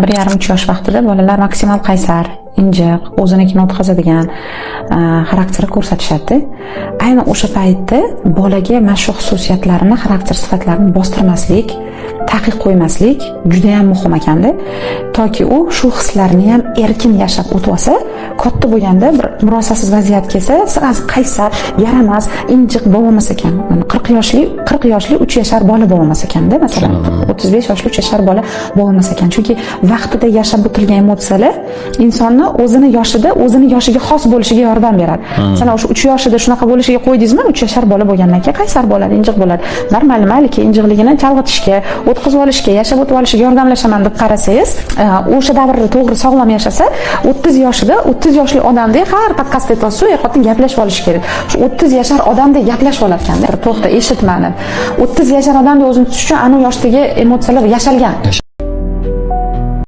1,5-3 yosh vaqtida bolalar maksimal qaysar, injiq, o'zinikini o'tkazadigan xarakteri ko'rsatishadi. Ayni o'sha paytda bolaga mana shu xususiyatlarini, xarakter sifatlarini bostirmaslik, taqiq qo'ymaslik juda ham muhim ekanda. Toki u shu hislarni ham erkin yashab o'tib olsa, katta bo'lganda bir murosasiz vaziyat kelsa, sirasi qaysar, yaramas, injiq bo'lmas ekan. 40 yoshli 3 yashar bola bo'lmas ekanda, masalan, 35 yoshli 3 yashar bola bo'lmas ekan. Chunki vaqtida yashab o'tilgan emotsiyalar insonni o'zini yoshiga xos bo'lishiga yordam beradi. Masalan, o'sha 3 yoshida shunaqa bo'lishiga qo'ydingizmi, 3 yashar bola bo'lgandan keyin qaysar bo'ladi, injiq bo'ladi. Mayli, injiqligini chalg'itishga, o'tkazib olishga, yashab o'tib olishiga yordamlashaman deb qarasangiz, o'sha davrda to'g'ri sog'lom yashasa, 30 yoshli odamdek har podkastda aytasiz, er-xotin gaplashib olish kerak. Shu 30 yashar odamdek gaplashib olar ekanda. To'xta, eshit meni. 30 yashar odamdek o'zini tutish uchun anu yoshdagi emotsiyalar yashalgan.